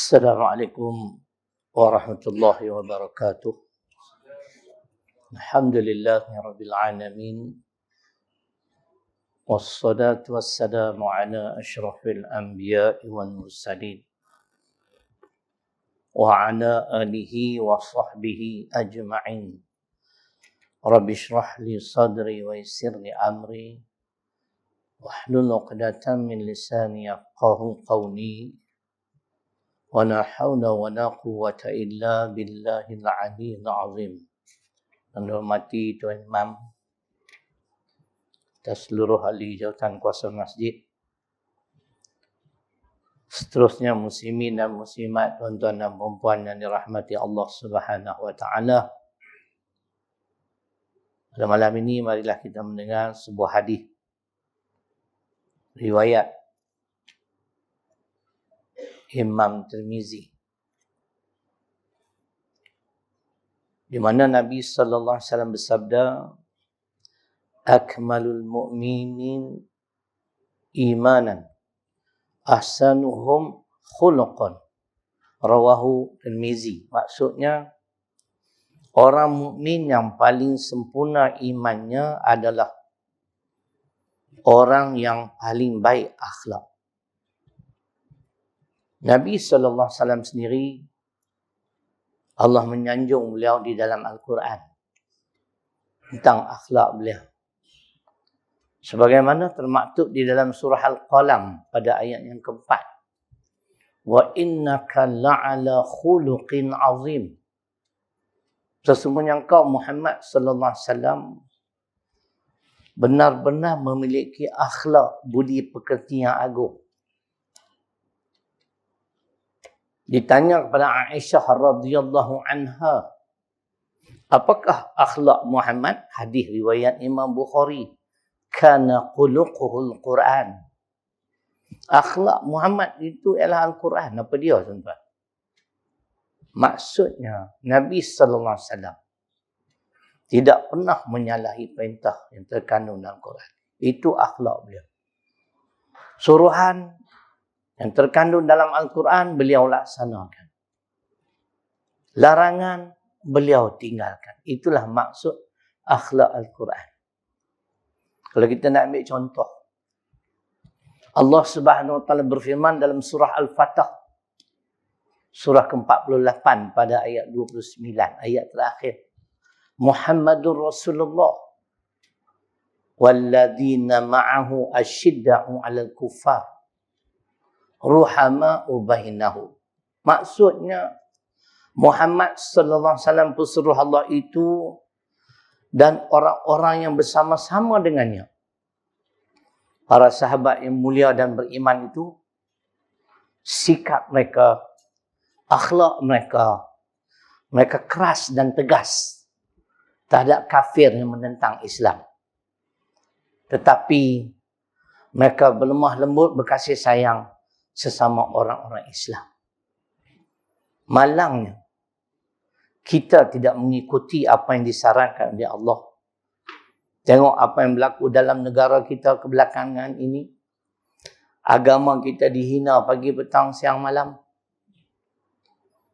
Assalamualaikum warahmatullahi wabarakatuh. Alhamdulillahirabbil alamin. Wassalatu wassalamu ala asyrafil anbiya'i wal mursalin wa ala alihi wa sahbihi ajma'in. Rabbi shrah li sadri wa yassir li amri wahlul 'uqdatam min lisani yafqahu qawli. Wa la haula wa la quwwata illa billahil aliyyil azim. Yang dihormati Tuan Imam dan seluruh ahli jawatan kuasa masjid, seterusnya muslimin dan muslimat, tuan-tuan dan puan-puan yang dirahmati Allah Subhanahu wa taala. Pada malam ini marilah kita mendengar sebuah hadis riwayat Imam Tirmizi, di mana Nabi sallallahu alaihi wasallam bersabda, akmalul mu'minin imanan ahsanuhum khuluqan. Rawahu Tirmizi. Maksudnya, orang mukmin yang paling sempurna imannya adalah orang yang paling baik akhlak. Nabi SAW sendiri, Allah menyanjung beliau di dalam Al-Quran tentang akhlak beliau. Sebagaimana termaktub di dalam surah Al-Qalam pada ayat yang keempat. Wa innaka la'ala khuluqin azim. Sesungguhnya engkau Muhammad SAW benar-benar memiliki akhlak budi pekerti yang agung. Ditanya kepada Aisyah radhiyallahu anha, apakah akhlak Muhammad? Hadis riwayat Imam Bukhari. Kana khuluquhul Quran. Akhlak Muhammad itu ialah Al-Quran. Apa dia, tuan-tuan? Maksudnya, Nabi sallallahu alaihi wasallam tidak pernah menyalahi perintah yang terkandung dalam Quran. Itu akhlak beliau. Suruhan yang terkandung dalam Al-Quran, beliau laksanakan. Larangan, beliau tinggalkan. Itulah maksud akhlak Al-Quran. Kalau kita nak ambil contoh, Allah Subhanahu Wa Taala berfirman dalam surah Al-Fatah, surah ke-48 pada ayat 29, ayat terakhir. Muhammadur Rasulullah walladzina ma'ahu asyidda'u 'alal kuffar ruhama'u bainahum. Maksudnya, Muhammad sallallahu alaihi wasallam pesuruh Allah itu dan orang-orang yang bersama-sama dengannya, para sahabat yang mulia dan beriman itu, sikap mereka, akhlak mereka, mereka keras dan tegas terhadap kafir yang menentang Islam. Tetapi mereka berlemah lembut, berkasih sayang sesama orang-orang Islam. Malangnya, kita tidak mengikuti apa yang disarankan oleh Allah. Tengok apa yang berlaku dalam negara kita kebelakangan ini. Agama kita dihina pagi, petang, siang, malam.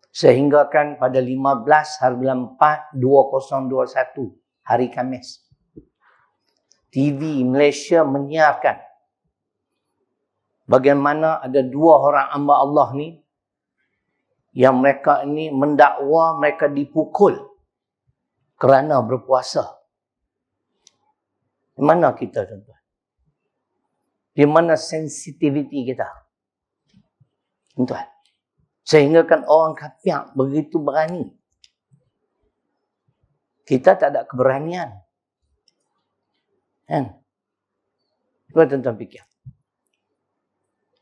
Sehingga kan pada 15 hari bulan 4 2021, hari Khamis, TV Malaysia menyiarkan bagaimana ada dua orang hamba Allah ni yang mereka ini mendakwa mereka dipukul kerana berpuasa. Di mana kita, tuan-tuan? Di mana sensitiviti kita? Tuan-tuan. Sehingga kan orang kafir begitu berani. Kita tak ada keberanian. Kan? Cuba tuan-tuan fikir.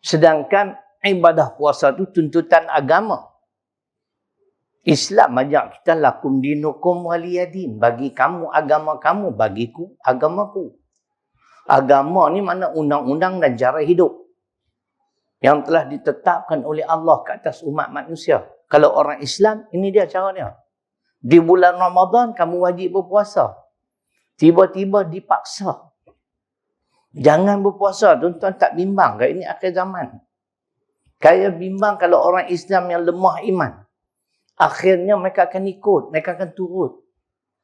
Sedangkan ibadah puasa itu tuntutan agama. Islam ajak kita lakum dinukum waliyadin. Bagi kamu agama kamu, bagiku agamaku. Agama ni mana undang-undang dan cara hidup yang telah ditetapkan oleh Allah ke atas umat manusia. Kalau orang Islam, ini dia caranya. Di bulan Ramadan, kamu wajib berpuasa. Tiba-tiba dipaksa. Jangan berpuasa, tuan-tuan tak bimbang ke ini akhir zaman. Saya bimbang kalau orang Islam yang lemah iman. Akhirnya mereka akan ikut, mereka akan turut.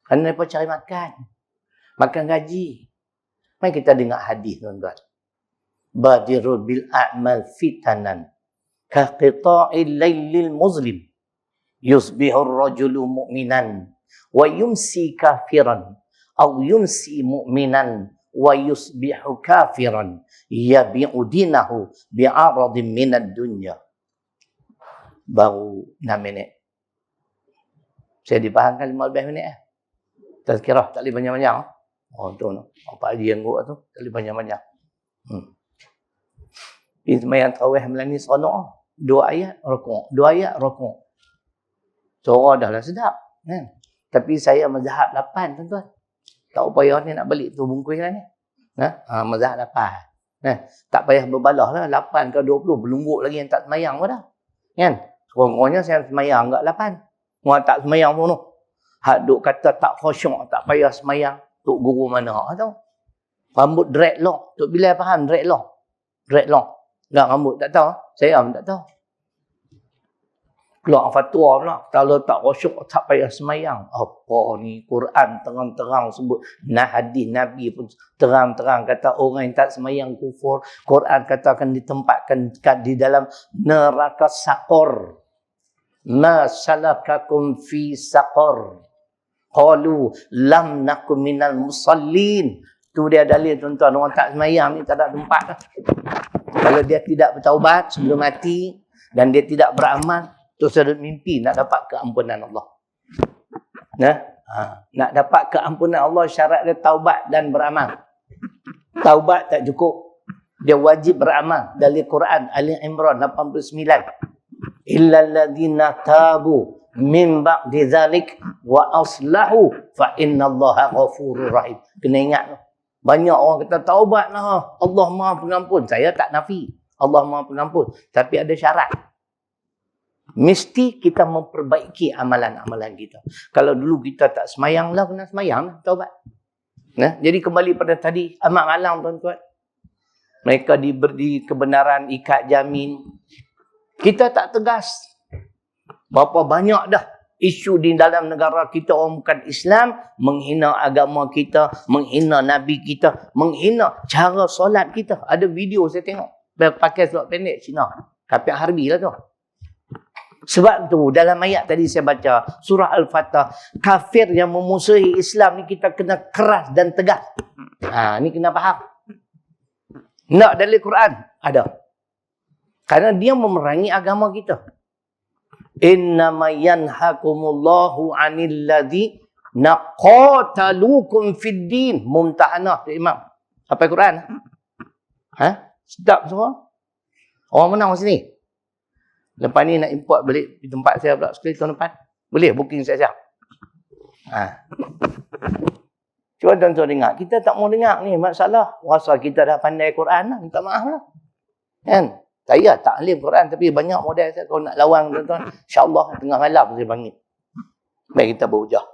Kerana mereka cari makan. Makan gaji. Mari kita dengar hadis, tuan-tuan. Badirul bil a'mal fitanan. Kaqita'il laylil muzlim. Yusbihur rajulu mu'minan. Wa yumsi kafiran. Aw yumsi mu'minan. Wa yusbihu kafiran. Yabi'u dinahu bi'aradin minad dunya. Baru 6 minit. Saya dipahamkan 15 minit. Tazkirah, tak boleh banyak-banyak. Oh, tu. Apa dia yang buat tu? Tak boleh banyak-banyak. Di semayang tarawih malam ni seronok. 2 ayat, rukuk. 2 ayat, rukuk. Suara dah lah sedap. Kan? Tapi saya mazhab 8, tuan-tuan. Tak payah ni nak balik tu bungkus lah ni. Mazhab 8. Tak payah berbalah lah. 8 ke 20. Berlumbuk lagi yang tak semayang pun dah. Kan? Sekurang-kurangnya saya semayang kat 8. Orang tak semayang pun tu. Hak duk kata tak khusyuk, tak payah semayang. Tok guru mana tahu. Rambut dreadlock. Tok Bilal faham dreadlock. Dreadlock. Tak rambut tak tahu. Saya pun tak tahu. Keluar fatwa pula. Kalau tak khusyuk, tak payah semayang. Apa ni? Quran terang-terang sebut. Hadis Nabi pun terang-terang kata orang yang tak semayang kufur. Quran kata akan ditempatkan di dalam neraka Saqar. Ma salakakum fi Saqar. Qalu lam nakum minal musallin. Tu dia dalil, tuan-tuan. Orang tak semayang ni tak ada tempat dah. Kalau dia tidak bertaubat sebelum mati dan dia tidak beramal, terus ada mimpi nak dapat keampunan Allah. Nak dapat keampunan Allah, syarat dia taubat dan beramal. Taubat tak cukup. Dia wajib beramal. Dari Quran Ali Imran 89. Illal ladzina tabu min ba'di dzalik wa aslahu fa innallaha ghafurur rahim. Kena ingat tu. Banyak orang kata taubat lah, Allah Maha Pengampun. Saya tak nafi Allah Maha Pengampun, tapi ada syarat. Mesti kita memperbaiki amalan-amalan kita. Kalau dulu kita tak semayang lah, kena semayang lah, taubat. Jadi kembali pada tadi, amat malang, tuan-tuan. Mereka diberi kebenaran, ikat jamin. Kita tak tegas. Berapa banyak dah isu di dalam negara kita orang bukan Islam, menghina agama kita, menghina Nabi kita, menghina cara solat kita. Ada video saya tengok. Pakai seluar pendek Cina. Kapit Harbi lah tu. Sebab tu dalam ayat tadi saya baca, surah Al-Fatah, kafir yang memusuhi Islam ni kita kena keras dan tegas. Ni kena faham. Nak dalil Quran? Ada. Karena dia memerangi agama kita. Innama yanhakumullahu 'anil ladzi naqatalukum fid din. Mumtahanah Imam. Apa Quran? Sedap semua. Orang menang sini. Lepas ni nak import balik di tempat saya pula sekali tahun depan. Boleh booking siap-siap. Cuba tuan-tuan dengar. Kita tak mau dengar ni masalah. Rasa kita dah pandai Quran lah. Minta maaf lah. Kan? Saya tak alim Quran tapi banyak model saya. Kalau nak lawan tuan-tuan, insyaAllah tengah malam saya panggil. Baik kita berhujah.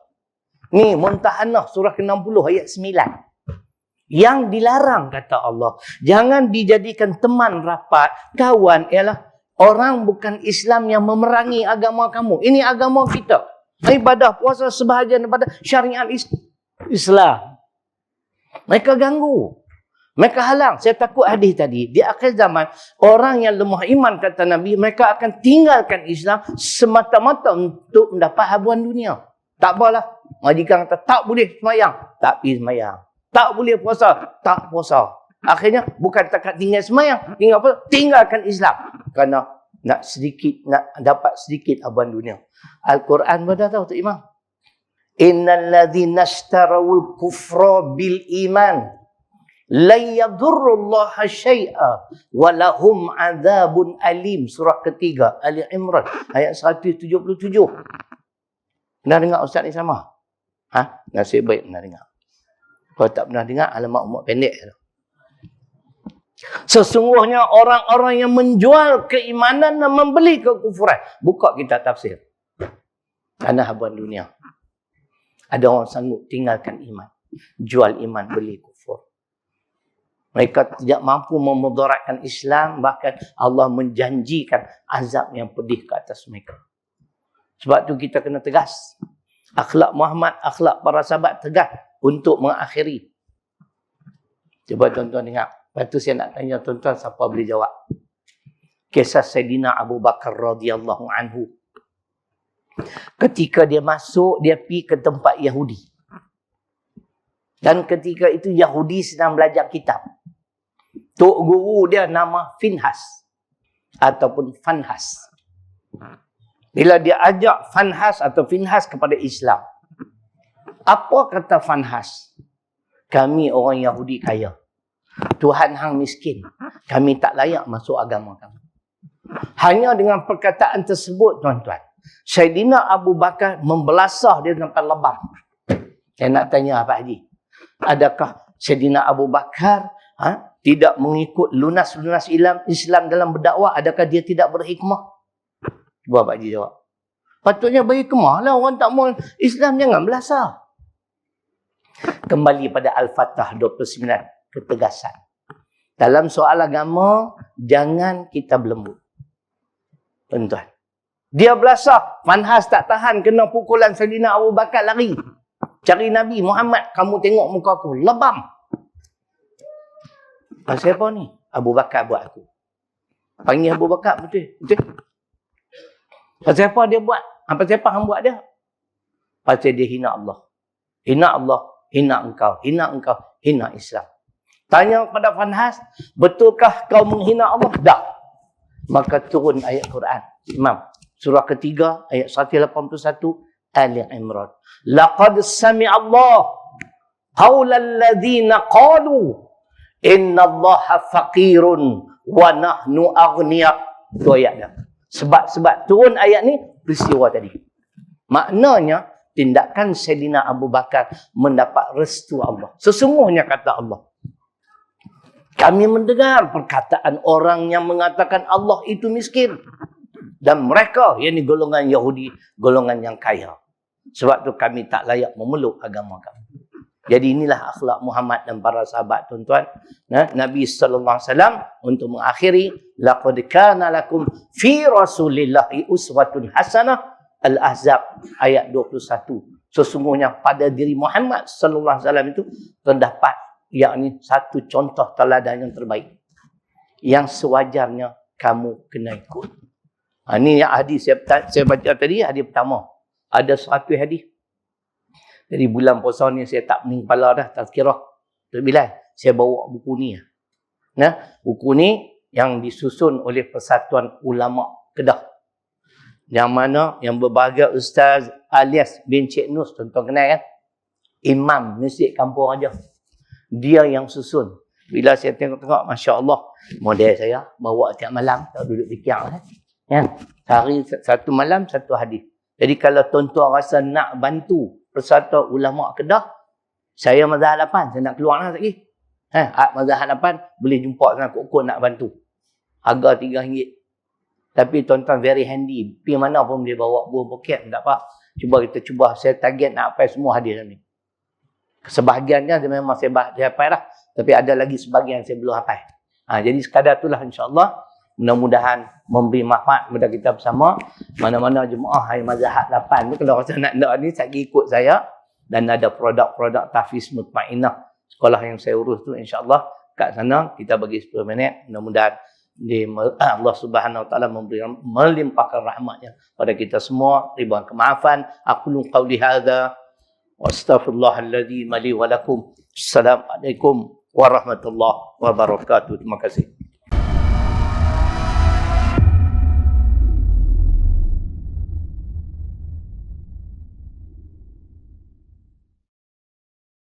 Ni Mumtahanah surah ke-60 ayat 9. Yang dilarang kata Allah. Jangan dijadikan teman rapat, kawan ialah orang bukan Islam yang memerangi agama kamu. Ini agama kita. Ibadah puasa sebahagian daripada syariat Islam. Mereka ganggu. Mereka halang. Saya takut hadis tadi. Di akhir zaman, orang yang lemah iman kata Nabi, mereka akan tinggalkan Islam semata-mata untuk mendapat habuan dunia. Tak apalah. Majikan kata, tak boleh semayang. Tak pergi semayang. Tak boleh puasa. Tak puasa. Akhirnya, bukan takat tinggal semayang. Tinggalkan Islam. Kerana nak dapat sedikit habuan dunia. Al-Quran pun dah tahu, Tok Imam. Innal ladzina ishtarawul kufra bil iman la yadurrullaha syai'a wa lahum adzabun alim. Surah ketiga Ali Imran ayat 177. Pernah dengar Ustaz ni sama? Nasib baik pernah dengar. Kalau tak pernah dengar, alamak umur pendek. Sesungguhnya orang-orang yang menjual keimanan dan membeli kekufuran. Buka kitab tafsir. Karena habuan dunia. Ada orang sanggup tinggalkan iman. Jual iman, beli kufur. Mereka tidak mampu memudaratkan Islam, bahkan Allah menjanjikan azab yang pedih ke atas mereka. Sebab tu kita kena tegas. Akhlak Muhammad, akhlak para sahabat tegas untuk mengakhiri. Cuba tuan-tuan ingat. Lepas tu saya nak tanya tuan-tuan, siapa boleh jawab? Kisah Sayyidina Abu Bakar radhiyallahu anhu. Ketika dia masuk, dia pergi ke tempat Yahudi. Dan ketika itu Yahudi sedang belajar kitab. Tok guru dia nama Finhas ataupun Fanhas. Bila dia ajak Fanhas atau Finhas kepada Islam. Apa kata Fanhas? Kami orang Yahudi kaya. Tuhan hang miskin. Kami tak layak masuk agama kamu. Hanya dengan perkataan tersebut, tuan-tuan, Sayyidina Abu Bakar membelasah dia sampai lebar. Saya nak tanya Pak Haji. Adakah Sayyidina Abu Bakar tidak mengikut lunas-lunas Islam dalam berdakwah? Adakah dia tidak berhikmah? Cuba Pak Haji jawab. Patutnya berhikmah lah. Orang tak mau Islam, jangan belasah. Kembali pada Al-Fatah 29. Ketegasan. Dalam soal agama, jangan kita berlembut. Tuan-tuan. Dia belasah. Fanhas tak tahan kena pukulan Sayyidina Abu Bakar, lari. Cari Nabi Muhammad, kamu tengok muka aku. Lebam. Pasal apa ni? Abu Bakar buat aku. Panggil Abu Bakar, betul? Betul? Pasal apa dia buat? Pasal apa hang buat dia? Pasal dia hina Allah. Hina Allah, hina engkau. Hina engkau, hina Islam. Tanya kepada Fanhas, betulkah kau menghina Allah? Tak. Maka turun ayat Quran. Imam. Surah ketiga, ayat 181, Ali Imran. Laqad sami'allah qawlal ladhina qalu inna Allaha faqirun wa nahnu aghniya. Itu ayat dia. Sebab turun ayat ni, peristiwa tadi. Maknanya, tindakan Sayyidina Abu Bakar mendapat restu Allah. Sesungguhnya kata Allah. Kami mendengar perkataan orang yang mengatakan Allah itu miskin. Dan mereka, yakni golongan Yahudi, golongan yang kaya. Sebab tu kami tak layak memeluk agama kami. Jadi inilah akhlak Muhammad dan para sahabat, tuan-tuan. Nabi SAW untuk mengakhiri, laqad kana lakum fi rasulillahi uswatun hasanah. Al-Ahzab ayat 21. Sesungguhnya pada diri Muhammad SAW itu terdapat, yakni satu contoh teladan yang terbaik. Yang sewajarnya kamu kena ikut. Ini yang hadis saya baca tadi, hadis pertama. Ada satu hadis. Dari bulan puasa ni saya tak pening kepala dah, tazkirah. Bila saya bawa buku ni. Buku ni yang disusun oleh Persatuan Ulama Kedah. Yang mana yang berbahagia Ustaz Alias bin Cik Nus, tuan-tuan kenal kan? Imam Masjid Kampung Raja. Dia yang susun. Bila saya tengok-tengok, Masya Allah, model saya bawa tiap malam, tak duduk fikir kan? Hari satu malam, satu hadis. Jadi kalau tuan-tuan rasa nak bantu Persatuan Ulama Kedah, saya mazhab 8, saya nak keluar lah lagi. Mazhab 8 boleh jumpa sana kok nak bantu. Harga RM3. Tapi tuan-tuan very handy. Pergi mana pun boleh bawa buah poket, tak apa. Kita cuba. Saya target nak hafal semua hadis ni. Sebahagiannya memang saya hafal dah. Tapi ada lagi sebahagian saya belum hafal. Jadi sekadar itulah insya-Allah. Mudah-mudahan memberi manfaat kepada kita bersama. Mana-mana jemaah hari mazhab 8 tu, kalau rasa nak ni, saya ikut saya. Dan ada produk-produk tahfiz mutmainah. Sekolah yang saya urus tu insya-Allah. Kat sana kita bagi 10 minit. Mudah-mudahan Allah Subhanahu Wa Taala melimpahkan rahmatnya pada kita semua, ribuan kemaafan. Aqulu qawli hadza wa astaghfirullahal ladzim li wa lakum. Assalamualaikum warahmatullahi wabarakatuh. Terima kasih.